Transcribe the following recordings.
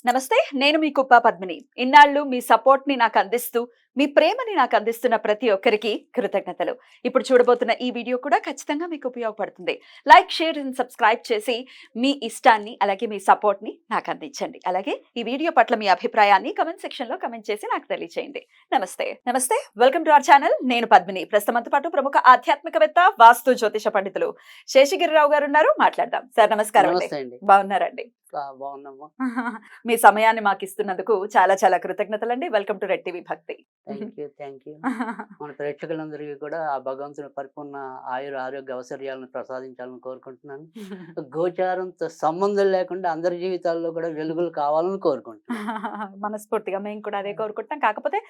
నమస్తే. నేను మీ కుప్ప పద్మిని. ఇన్నాళ్ళు మీ సపోర్ట్‌ని నాకందిస్తూ, మీ ప్రేమని నాకందిస్తున్న ప్రతి ఒక్కరికి కృతజ్ఞతలు. ఇప్పుడు చూడబోతున్న ఈ వీడియో కూడా ఖచ్చితంగా మీకు ఉపయోగపడుతుంది. లైక్, షేర్ అండ్ సబ్స్క్రైబ్ చేసి మీ ఇష్టాన్ని అలాగే మీ సపోర్ట్‌ని నాకందించండి. అలాగే ఈ వీడియో పట్ల మీ అభిప్రాయాన్ని కామెంట్ సెక్షన్‌లో కామెంట్ చేసి నాకు తెలియజేయండి. నమస్తే. నమస్తే. Welcome to our channel. నేను పద్మిని. ప్రస్తుతంతో పాటు ప్రముఖ ఆధ్యాత్మికవేత్త, వాస్తు జ్యోతిష పండితులు శేషగిరిరావు గారు ఉన్నారు. మాట్లాడదాం. సార్ నమస్కారం అండి. నమస్తే అండి. బాగున్నారండి? బాగున్నామ్మా. మీ సమయాన్ని మాకు ఇస్తున్నందుకు చాలా చాలా కృతజ్ఞతలండి. వెల్కమ్ టు రెడ్ టీవీ భక్తి. Thank you. మన ప్రేక్షకులందరికీ కూడా ఆ భగవంతుని పరిపూర్ణ ఆయుర ఆరోగ్య అవసర్యాలను ప్రసాదించాలని కోరుకుంటున్నాను. గోచారంతో సంబంధం లేకుండా అందరి జీవితాల్లో కూడా వెలుగులు కావాలని కోరుకుంటున్నాను. మనస్ఫూర్తిగా మేము కూడా అదే కోరుకుంటున్నాం. కాకపోతే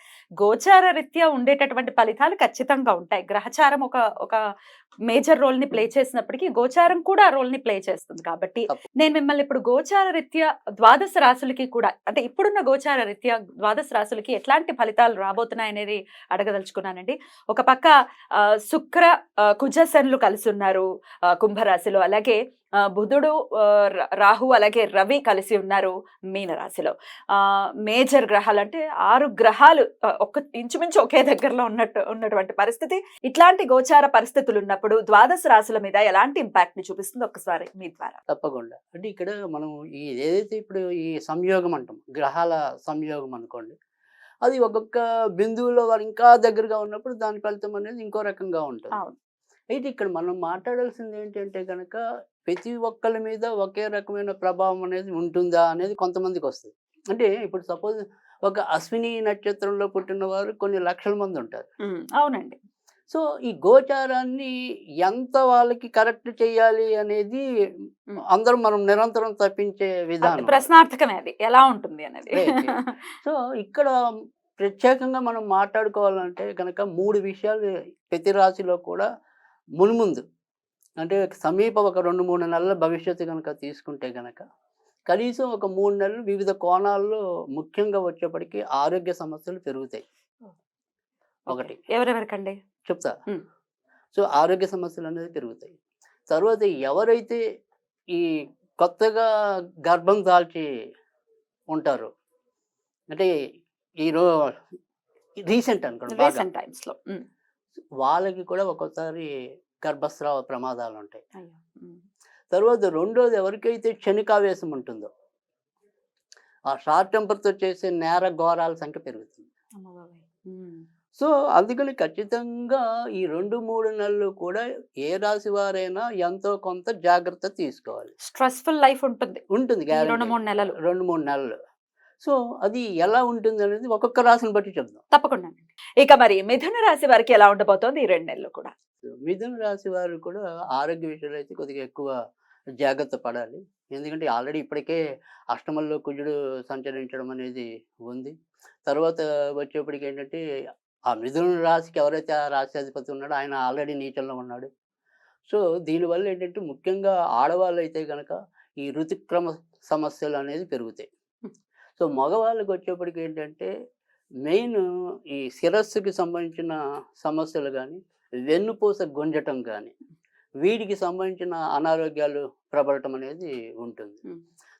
గోచార రీత్యా ఉండేటటువంటి ఫలితాలు ఖచ్చితంగా ఉంటాయి. గ్రహచారం ఒక ఒక మేజర్ రోల్ ని ప్లే చేసినప్పటికీ గోచారం కూడా ఆ రోల్ ని ప్లే చేస్తుంది. కాబట్టి నేను మిమ్మల్ని ఇప్పుడు గోచార రీత్యా ద్వాదశ రాశులకి కూడా, అంటే ఇప్పుడున్న గోచార రీత్యా ద్వాదశ రాశులకి ఎట్లాంటి ఫలితాలు రాబోతున్నాయి అనేది అడగదలుచుకున్నానండి. ఒక పక్క శుక్ర కుజ శనులు కలిసి ఉన్నారు కుంభరాశిలో. అలాగే బుధుడు, రాహు అలాగే రవి కలిసి ఉన్నారు మీనరాశిలో. మేజర్ గ్రహాలు అంటే 6 గ్రహాలు ఇంచుమించు ఒకే దగ్గరలో ఉన్నటువంటి పరిస్థితి. ఇట్లాంటి గోచార పరిస్థితులు ఉన్నప్పుడు ద్వాదశ రాశుల మీద ఎలాంటి ఇంపాక్ట్ ని చూపిస్తుంది ఒక్కసారి మీ ద్వారా? తప్పకుండా. అంటే ఇక్కడ మనం ఏదైతే ఇప్పుడు ఈ సంయోగం అంటాం, గ్రహాల సంయోగం అనుకోండి, అది ఒక్కొక్క బిందువులో వారు ఇంకా దగ్గరగా ఉన్నప్పుడు దాని ఫలితం అనేది ఇంకో రకంగా ఉంటుంది. అయితే ఇక్కడ మనం మాట్లాడాల్సింది ఏంటంటే కనుక ప్రతి ఒక్కరి మీద ఒకే రకమైన ప్రభావం అనేది ఉంటుందా అనేది కొంతమందికి వస్తుంది. అంటే ఇప్పుడు సపోజ్ ఒక అశ్విని నక్షత్రంలో పుట్టిన వారు కొన్ని లక్షల మంది ఉంటారు. అవునండి. సో ఈ గోచారాన్ని ఎంత వాళ్ళకి కరెక్ట్ చేయాలి అనేది అందరం మనం నిరంతరం తప్పించే విధానం. ప్రశ్నార్థకమే అది ఎలా ఉంటుంది అనేది. సో ఇక్కడ ప్రత్యేకంగా మనం మాట్లాడుకోవాలంటే కనుక 3 విషయాలు ప్రతి రాశిలో కూడా మున్ముందు, అంటే సమీప ఒక 2-3 నెలల భవిష్యత్తు కనుక తీసుకుంటే కనుక కనీసం ఒక 3 నెలలు వివిధ కోణాల్లో ముఖ్యంగా వచ్చేప్పటికీ ఆరోగ్య సమస్యలు పెరుగుతాయి. ఒకటి ఎవరెవరికండి చెప్తా. సో ఆరోగ్య సమస్యలు అనేది పెరుగుతాయి. తర్వాత ఎవరైతే ఈ కొత్తగా గర్భం దాల్చి ఉంటారో, అంటే రీసెంట్ అనుకోండి, వాళ్ళకి కూడా ఒక్కోసారి గర్భస్రావ ప్రమాదాలు ఉంటాయి. తర్వాత రెండోది, ఎవరికైతే క్షణికావేశం ఉంటుందో ఆ షార్ట్ టెంపర్తో చేసే నేర ఘోరాల సంఖ్య పెరుగుతుంది. సో అందుకని ఖచ్చితంగా ఈ 2-3 నెలలు కూడా ఏ రాశి వారైనా ఎంతో కొంత జాగ్రత్త తీసుకోవాలి. స్ట్రెస్ఫుల్ లైఫ్ ఉంటుంది 2-3 నెలలు. 2-3 నెలలు. సో అది ఎలా ఉంటుంది అనేది ఒక్కొక్క రాశిని బట్టి చెప్దాం. తప్పకుండా. ఇక మరి మిథున రాశి వారికి ఎలా ఉండబోతోంది ఈ 2 నెలలు కూడా? మిథున రాశి వారు కూడా ఆరోగ్య విషయాలు అయితే కొద్దిగా ఎక్కువ జాగ్రత్త పడాలి. ఎందుకంటే ఆల్రెడీ ఇప్పటికే అష్టమంలో కుజుడు సంచరించడం అనేది ఉంది. తర్వాత వచ్చేప్పటికి ఏంటంటే ఆ మిథున రాశికి ఎవరైతే ఆ రాశి అధిపతి ఉన్నాడో ఆయన ఆల్రెడీ నీచంలో ఉన్నాడు. సో దీనివల్ల ఏంటంటే ముఖ్యంగా ఆడవాళ్ళు అయితే కనుక ఈ ఋతుక్రమ సమస్యలు అనేది పెరుగుతాయి. సో మగవాళ్ళకి వచ్చేప్పటికి ఏంటంటే మెయిన్ ఈ శిరస్సుకి సంబంధించిన సమస్యలు కానీ, వెన్నుపూస గుంజటం కానీ, వీటికి సంబంధించిన అనారోగ్యాలు ప్రబలటం అనేది ఉంటుంది.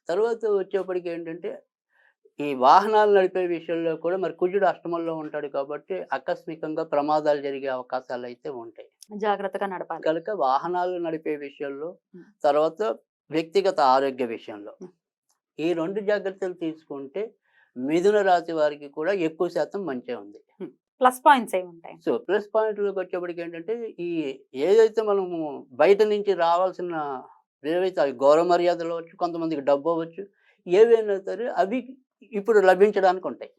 తర్వాత వచ్చేప్పటికి ఏంటంటే ఈ వాహనాలు నడిపే విషయంలో కూడా మరి కుజుడు అష్టమంలో ఉంటాడు కాబట్టి ఆకస్మికంగా ప్రమాదాలు జరిగే అవకాశాలు అయితే ఉంటాయి. జాగ్రత్తగా నడపాలి కనుక వాహనాలు నడిపే విషయంలో, తర్వాత వ్యక్తిగత ఆరోగ్య విషయంలో ఈ 2 జాగ్రత్తలు తీసుకుంటే మిథున రాశి వారికి కూడా ఎక్కువ శాతం మంచిగా ఉంది. ప్లస్ పాయింట్స్ ఏముంటాయి? సో ప్లస్ పాయింట్లకు వచ్చేప్పటికి ఏంటంటే ఈ ఏదైతే మనము బయట నుంచి రావాల్సిన ఏవైతే అవి గౌరవ మర్యాదలు అవ్వచ్చు, కొంతమందికి డబ్బు అవ్వచ్చు, ఏవైనా సరే అవి ఇప్పుడు లభించడానికి ఉంటాయి.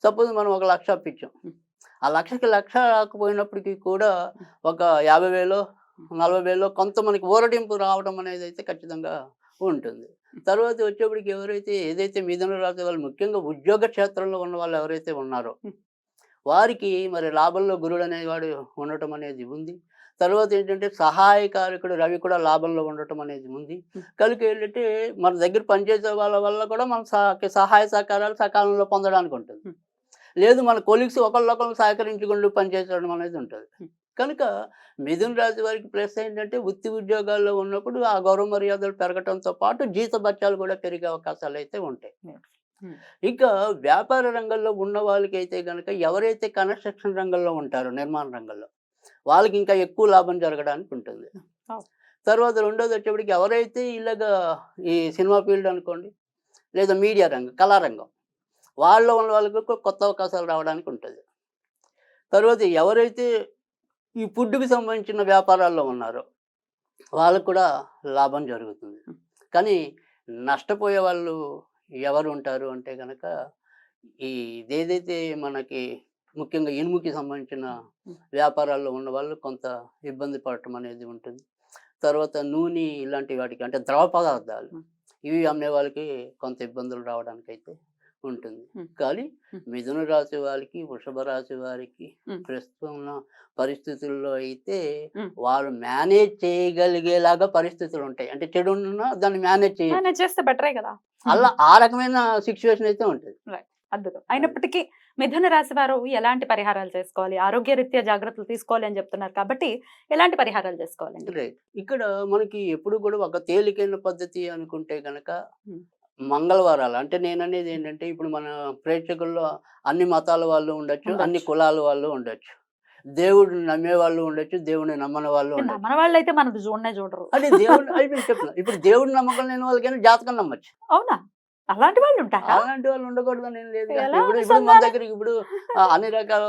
సపోజ్ మనం 1 లక్ష అప్పించాం, ఆ లక్షకి లక్ష రాకపోయినప్పటికీ కూడా ఒక 50,000 40,000 కొంత మనకి ఊరటింపు రావడం అనేది అయితే ఖచ్చితంగా ఉంటుంది. తర్వాత వచ్చేప్పటికి ఏదైతే మిథున రాశి వాళ్ళు ముఖ్యంగా ఉద్యోగ క్షేత్రంలో ఉన్న వాళ్ళు ఎవరైతే ఉన్నారో వారికి మరి లాభంలో గురుడు అనేవాడు ఉండటం అనేది ఉంది. తర్వాత ఏంటంటే సహాయకారకుడు రవి కూడా లాభంలో ఉండటం అనేది ఉంది. కనుక ఏంటంటే మన దగ్గర పనిచేసే వాళ్ళ వల్ల కూడా మన సహాయ సహకారాలు సకాలంలో పొందడానికి ఉంటుంది. లేదు మన కొలీగ్స్ ఒకళ్ళొకళ్ళు సహకరించుకుంటూ పనిచేయడం అనేది ఉంటుంది. కనుక మిథున రాశి వారికి ప్లస్ ఏంటంటే వృత్తి ఉద్యోగాల్లో ఉన్నప్పుడు ఆ గౌరవ మర్యాదలు పెరగటంతో పాటు జీత భత్యాలు కూడా పెరిగే అవకాశాలు అయితే ఉంటాయి. ఇంకా వ్యాపార రంగంలో ఉన్న వాళ్ళకైతే గనక ఎవరైతే కన్స్ట్రక్షన్ రంగంలో ఉంటారో నిర్మాణ రంగంలో వాళ్ళకి ఇంకా ఎక్కువ లాభం జరగడానికి ఉంటుంది. తర్వాత రెండోది వచ్చేప్పటికి ఎవరైతే ఇలాగా ఈ సినిమా ఫీల్డ్ అనుకోండి, లేదా మీడియా రంగం, కళారంగం వాళ్ళలో ఉన్న వాళ్ళకు కొత్త అవకాశాలు రావడానికి ఉంటుంది. తర్వాత ఎవరైతే ఈ ఫుడ్కి సంబంధించిన వ్యాపారాల్లో ఉన్నారో వాళ్ళకు కూడా లాభం జరుగుతుంది. కానీ నష్టపోయే వాళ్ళు ఎవరు ఉంటారు అంటే కనుక ఇదేదైతే మనకి ముఖ్యంగా ఇనుముకి సంబంధించిన వ్యాపారాల్లో ఉన్న వాళ్ళు కొంత ఇబ్బంది పడటం అనేది ఉంటుంది. తర్వాత నూనె ఇలాంటి వాటికి అంటే ద్రవ పదార్థాలు ఇవి అమ్మే వాళ్ళకి కొంత ఇబ్బందులు రావడానికి అయితే ఉంటుంది. కానీ మిథున రాశి వారికి, వృషభ రాశి వారికి ప్రస్తుతం ఉన్న పరిస్థితుల్లో అయితే వాళ్ళు మేనేజ్ చేయగలిగేలాగా పరిస్థితులు ఉంటాయి. అంటే చెడు ఉన్నా దాన్ని మేనేజ్ చేస్తే బెటరే కదా, అలా ఆ రకమైన సిచ్యువేషన్ అయితే ఉంటుంది. అద్భుతం. అయినప్పటికీ మిథున రాశి వారు ఎలాంటి పరిహారాలు చేసుకోవాలి, ఆరోగ్య రీత్యా జాగ్రత్తలు తీసుకోవాలి అని చెప్తున్నారు కాబట్టి ఎలాంటి పరిహారాలు చేసుకోవాలండి? రైట్. ఇక్కడ మనకి ఎప్పుడు కూడా ఒక తేలికైన పద్ధతి అనుకుంటే గనక మంగళవారాలు, అంటే నేననేది ఏంటంటే ఇప్పుడు మన ప్రేక్షకుల్లో అన్ని మతాల వాళ్ళు ఉండొచ్చు, అన్ని కులాల వాళ్ళు ఉండొచ్చు, దేవుడిని నమ్మే వాళ్ళు ఉండొచ్చు, దేవుడిని నమ్మని వాళ్ళు ఉండొచ్చు. నమ్మని వాళ్ళు అయితే మనది చూడరు. అంటే దేవుడిని అయిపోయింది చెప్తున్నా. ఇప్పుడు దేవుడిని నమ్మకం లేని వాళ్ళకైనా జాతకం నమ్మచ్చు. అవునా? అలాంటి వాళ్ళు ఉంటారా? అలాంటి వాళ్ళు ఉండకూడదని ఏం లేదు. ఎలా ఇప్పుడు ఇప్పుడు మన దగ్గరికి ఇప్పుడు అన్ని రకాల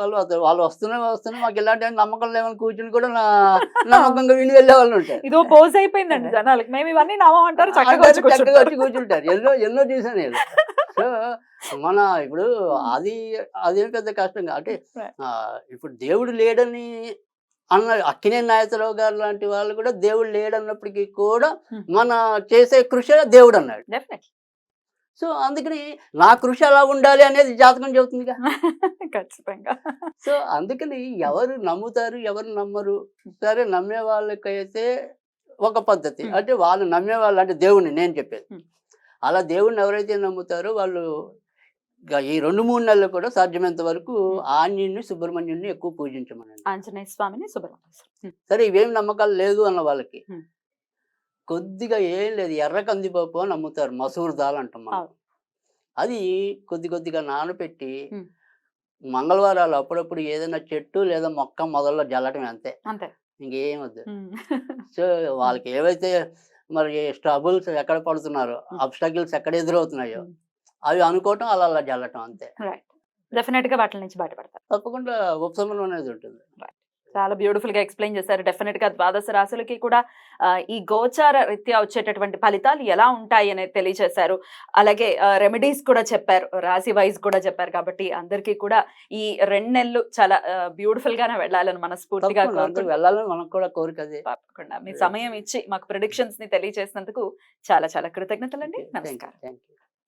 వాళ్ళు వస్తూనే మాకు ఇలాంటి నమ్మకం లేవని కూర్చుని కూడా నమ్మకంగా విని వెళ్ళే వాళ్ళు ఉంటారు. ఇదో పోజ్ అయిపోయిందండి జనాలకి, మేము ఇవన్నీ నమ్మమంటారు, చక్కగా వచ్చి కూర్చుంటారు. ఎన్నో చూసాను నేను. సో మన ఇప్పుడు అదేం పెద్ద కష్టంగా అంటే ఇప్పుడు దేవుడు లేడని అన్న అక్కినేని నాగేశ్వరరావు గారు లాంటి వాళ్ళు కూడా దేవుడు లేడన్నప్పటికీ కూడా మన చేసే కృషి దేవుడు అన్నాడు. సో అందుకని నా కృషి అలా ఉండాలి అనేది జాతకం చెబుతుందిగా. ఖచ్చితంగా. సో అందుకని ఎవరు నమ్ముతారు, ఎవరు నమ్మరు. సరే, నమ్మే వాళ్ళకైతే ఒక పద్ధతి, అంటే వాళ్ళు నమ్మే వాళ్ళు అంటే దేవుడిని నేను చెప్పేది. అలా దేవుడిని ఎవరైతే నమ్ముతారో వాళ్ళు ఈ 2-3 నెలలు కూడా సాధ్యమైనంత వరకు ఆంజనేయుని, సుబ్రహ్మణ్యుని ఎక్కువ పూజించమనండి. ఆంజనేయ స్వామిని, సుబ్రహ్మణ్య. సరే, ఇవేం నమ్మకాలు లేదు అన్న వాళ్ళకి కొద్దిగా ఏం లేదు, ఎర్ర కందిపప్పు అని నమ్ముతారు, మసూర్ దాల్ అంటాం మనం. అది కొద్దిగా నానబెట్టి మంగళవారాలు అప్పుడప్పుడు ఏదైనా చెట్టు లేదా మొక్క మొదల్లో జల్లటం, అంతే, ఇంకేం వద్దు. సో వాళ్ళకి ఏవైతే మరి స్ట్రగుల్స్ ఎక్కడ పడుతున్నారో, అబ్స్టకిల్స్ ఎక్కడ ఎదురవుతున్నాయో అవి అనుకోవటం, అలా జల్లటం, అంతే. డెఫినెట్ గా వాటి నుంచి బయటపడతారు. తప్పకుండా ఉపశమనం అనేది ఉంటుంది. చాలా బ్యూటిఫుల్ గా ఎక్స్ప్లెయిన్ చేశారు. డెఫినెట్ గా ద్వాదశ రాశులకి కూడా ఈ గోచార రీత్యా వచ్చేటటువంటి ఫలితాలు ఎలా ఉంటాయి అనేది తెలియజేశారు. అలాగే రెమెడీస్ కూడా చెప్పారు, రాశి వైజ్ కూడా చెప్పారు. కాబట్టి అందరికీ కూడా ఈ 2 నెలలు చాలా బ్యూటిఫుల్ గానే వెళ్ళాలని మనస్ఫూర్తిగా వెళ్ళాలని మనకు కూడా కోరిక. తప్పకుండా మీ సమయం ఇచ్చి మాకు ప్రిడిక్షన్స్ ని తెలియజేసినందుకు చాలా చాలా కృతజ్ఞతలండి. నమస్కారం.